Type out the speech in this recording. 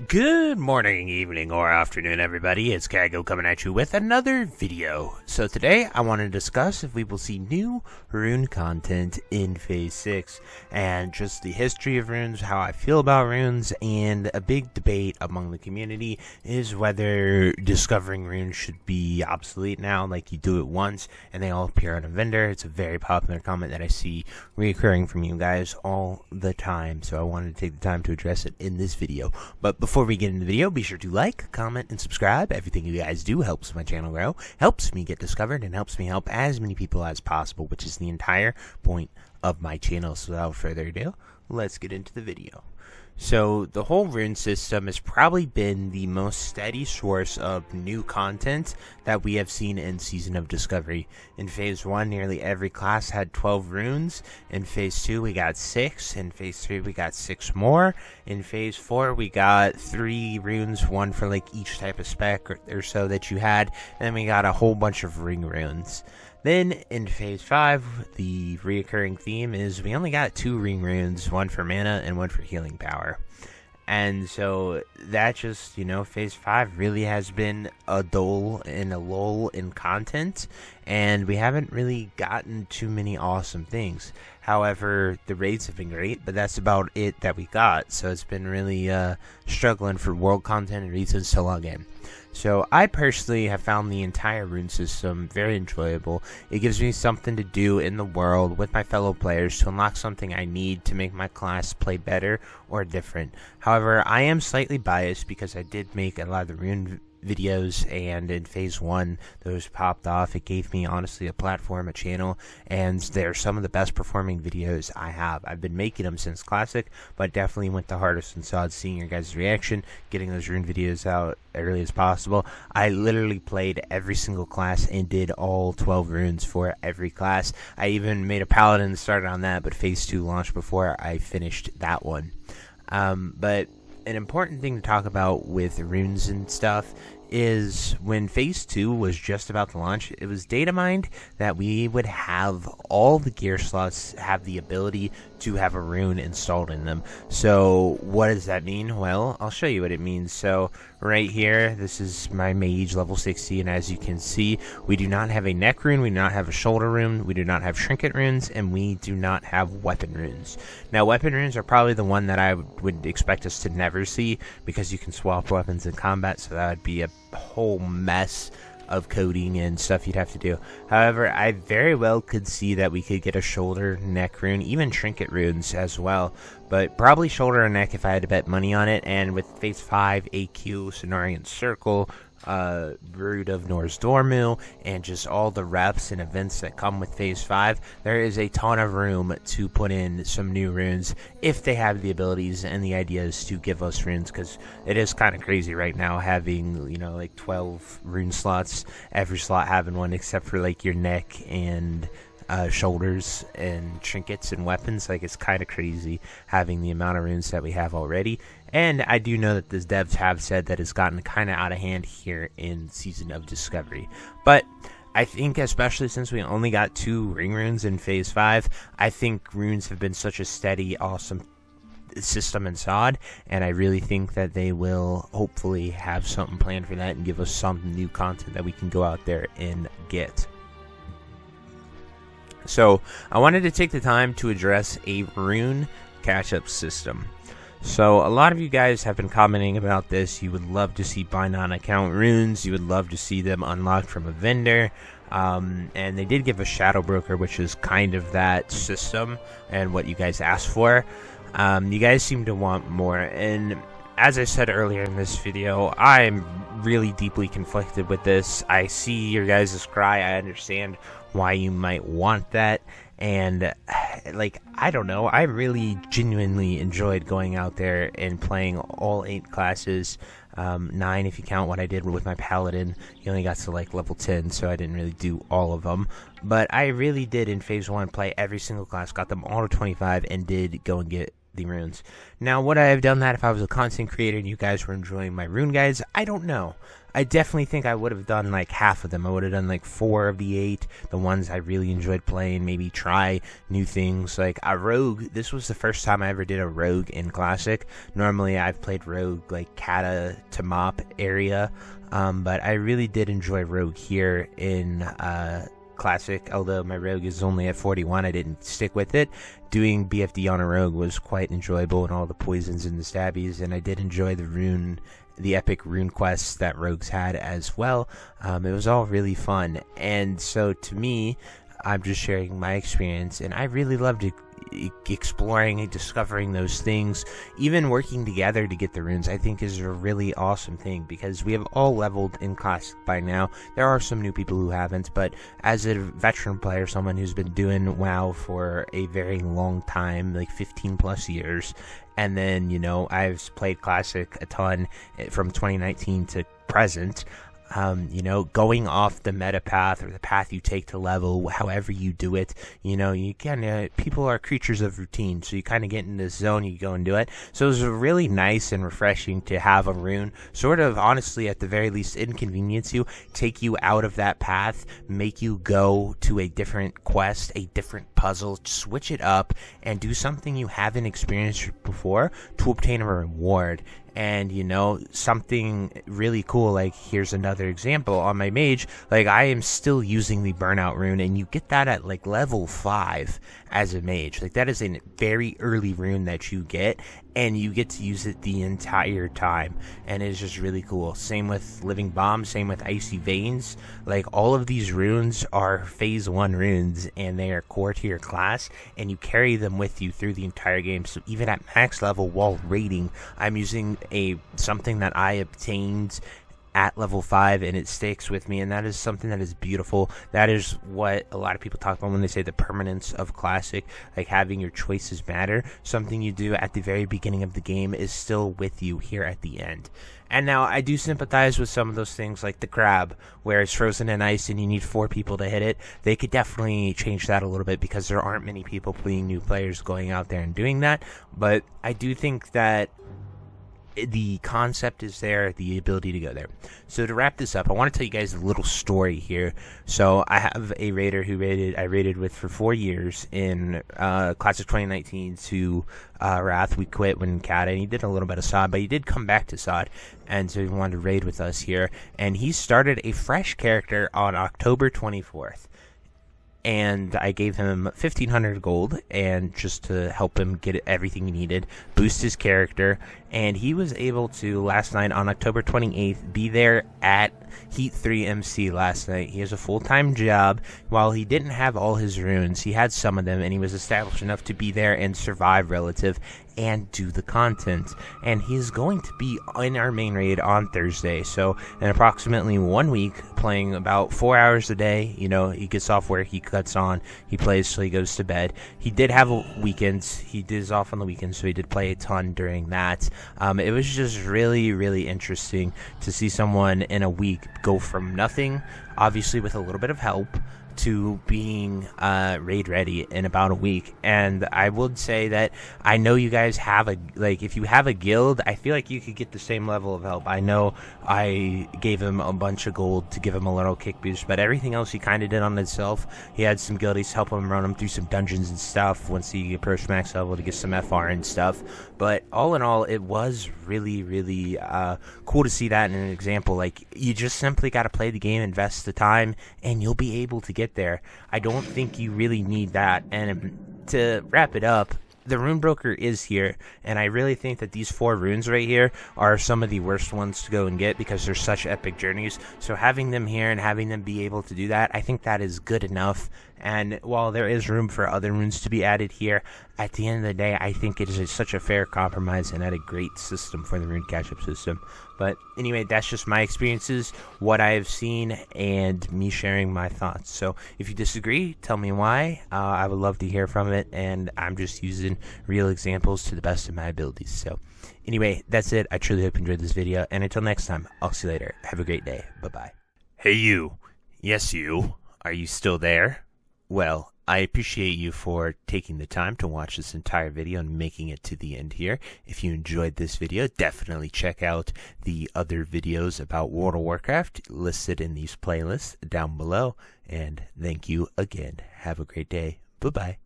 Good morning, evening, or afternoon, everybody. It's Kaghoe coming at you with another video. So today, I want to discuss if we will see new rune content in Phase 6, and just the history of runes, how I feel about runes, and a big debate among the community is whether discovering runes should be obsolete now, like you do it once, and they all appear on a vendor. It's a very popular comment that I see reoccurring from you guys all the time, so I wanted to take the time to address it in this video. But before we get into the video, be sure to like, comment, and subscribe. Everything you guys do helps my channel grow, helps me get discovered, and helps me help as many people as possible, which is the entire point of my channel. So without further ado, let's get into the video. So the whole Rune system has probably been the most steady source of new content that we have seen in Season of Discovery. In Phase 1, nearly every class had 12 runes. In Phase 2, we got 6. In Phase 3, we got 6 more. In Phase 4, we got 3 runes, one for like each type of spec or so that you had. And then we got a whole bunch of ring runes. Then in Phase 5, the reoccurring theme is we only got 2 ring runes, one for mana and one for healing power. And so that just, Phase 5 really has been a dull and a lull in content, and we haven't really gotten too many awesome things. However, the raids have been great, but that's about it that we got, so it's been really struggling for world content and reasons to log in. So I personally have found the entire Rune system very enjoyable. It gives me something to do in the world with my fellow players to unlock something I need to make my class play better or different. However, I am slightly biased because I did make a lot of the Rune videos, and in Phase 1 those popped off. It gave me honestly a platform, a channel, and they're some of the best performing videos I have. I've been making them since Classic, but definitely went the hardest and saw seeing your guys' reaction, getting those Rune videos out early as possible. I literally played every single class and did all 12 runes for every class. I even made a paladin and started on that, but Phase 2 launched before I finished that one. But an important thing to talk about with runes and stuff is when Phase 2 was just about to launch, it was data mined that we would have all the gear slots have the ability to have a rune installed in them. So what does that mean? Well, I'll show you what it means. So right here, this is my mage level 60, and as you can see, we do not have a neck rune, we do not have a shoulder rune, we do not have trinket runes, and we do not have weapon runes. Now weapon runes are probably the one that I would expect us to never see, because you can swap weapons in combat, so that would be a whole mess of coding and stuff you'd have to do. However, I very well could see that we could get a shoulder, neck rune, even trinket runes as well, but probably shoulder and neck if I had to bet money on it. And with Phase 5, AQ, Cenarian Circle, Brood of Nor's Dormu, and just all the reps and events that come with Phase 5, there is a ton of room to put in some new runes if they have the abilities and the ideas to give us runes, because it is kind of crazy right now having, like 12 rune slots, every slot having one except for like your neck and shoulders and trinkets and weapons. Like, it's kind of crazy having the amount of runes that we have already. And I do know that the devs have said that it's gotten kind of out of hand here in Season of Discovery. But I think especially since we only got 2 ring runes in Phase 5, I think runes have been such a steady, awesome system in SOD, and I really think that they will hopefully have something planned for that and give us some new content that we can go out there and get. So I wanted to take the time to address a Rune Catch-Up system. So a lot of you guys have been commenting about this. You would love to see bind on account runes. You would love to see them unlocked from a vendor. And they did give a Shadow Broker, which is kind of that system and what you guys asked for. You guys seem to want more. And as I said earlier in this video, I'm really deeply conflicted with this. I see your guys' cry. I understand why you might want that. And I don't know, I really genuinely enjoyed going out there and playing all 8 classes, 9 if you count what I did with my paladin. He only got to level 10, so I didn't really do all of them, but I really did in Phase 1 play every single class, got them all to 25, and did go and get the runes. Now, would I have done that if I was a content creator and you guys were enjoying my rune guides? I don't know. I definitely think I would have done like half of them. I would have done like 4 of the 8, the ones I really enjoyed playing, maybe try new things. Like a rogue, this was the first time I ever did a rogue in Classic. Normally I've played rogue like Kata to Mop area, but I really did enjoy rogue here in Classic. Although my rogue is only at 41, I didn't stick with it. Doing BFD on a rogue was quite enjoyable, and all the poisons and the stabbies, and I did enjoy the epic rune quests that rogues had as well. It was all really fun, and so to me, I'm just sharing my experience, and I really loved exploring and discovering those things. Even working together to get the runes, I think, is a really awesome thing, because we have all leveled in Classic by now. There are some new people who haven't, but as a veteran player, someone who's been doing WoW for a very long time, like 15 plus years, and then, you know, I've played Classic a ton from 2019 to present. You know, going off the meta path or the path you take to level, however you do it, you know, you can, people are creatures of routine, so you kind of get in this zone, you go and do it. So it was really nice and refreshing to have a rune sort of, honestly, at the very least, inconvenience you, take you out of that path, make you go to a different quest, a different puzzle, switch it up, and do something you haven't experienced before to obtain a reward. And, you know, something really cool, like, here's another example on my mage. Like, I am still using the burnout rune, and you get that at, like, level 5 as a mage. Like, that is a very early rune that you get, and you get to use it the entire time, and it's just really cool. Same with Living Bomb, same with Icy Veins. Like, all of these runes are phase 1 runes, and they are core to your class, and you carry them with you through the entire game. So even at max level while raiding, I'm using something that I obtained at level 5, and it sticks with me, and that is something that is beautiful. That is what a lot of people talk about when they say the permanence of Classic, like having your choices matter. Something you do at the very beginning of the game is still with you here at the end. And now I do sympathize with some of those things, like the crab, where it's frozen in ice and you need 4 people to hit it. They could definitely change that a little bit, because there aren't many people, being new players, going out there and doing that. But I do think that the concept is there, the ability to go there. So to wrap this up, I want to tell you guys a little story here. So I have a raider who I raided with for 4 years in Classic 2019 to Wrath. We quit when Kata, and he did a little bit of SOD, but he did come back to SOD, and so he wanted to raid with us here. And he started a fresh character on October 24th. And I gave him 1,500 gold, and just to help him get everything he needed, boost his character, and he was able to, last night on October 28th, be there at Heat 3 MC last night. He has a full-time job. While he didn't have all his runes, he had some of them, and he was established enough to be there and survive relative and do the content. And he's going to be in our main raid on Thursday, so in approximately 1 week, playing about 4 hours a day. You know, he gets off work, he cuts on, he plays till he goes to bed. He did have weekends, he is off on the weekends, so he did play a ton during that. It was just really, really interesting to see someone in a week go from nothing, obviously with a little bit of help, to being raid ready in about a week. And I would say that I know you guys have if you have a guild, I feel like you could get the same level of help. I know I gave him a bunch of gold to give him a little kick boost, but everything else he kind of did on himself. He had some guildies help him run him through some dungeons and stuff once he approached max level to get some FR and stuff. But all in all, it was really, really cool to see that in an example. Like, you just simply got to play the game, invest the time, and you'll be able to get there. I don't think you really need that. And to wrap it up, the Rune Broker is here, and I really think that these 4 runes right here are some of the worst ones to go and get, because they're such epic journeys. So having them here and having them be able to do that, I think that is good enough. And while there is room for other runes to be added here, at the end of the day, I think it is such a fair compromise and a great system for the Rune Catch-Up system. But anyway, that's just my experiences, what I have seen, and me sharing my thoughts. So if you disagree, tell me why. I would love to hear from it, and I'm just using real examples to the best of my abilities. So anyway, that's it. I truly hope you enjoyed this video, and until next time, I'll see you later. Have a great day. Bye-bye. Hey you. Yes, you. Are you still there? Well, I appreciate you for taking the time to watch this entire video and making it to the end here. If you enjoyed this video, definitely check out the other videos about World of Warcraft listed in these playlists down below. And thank you again. Have a great day. Bye-bye.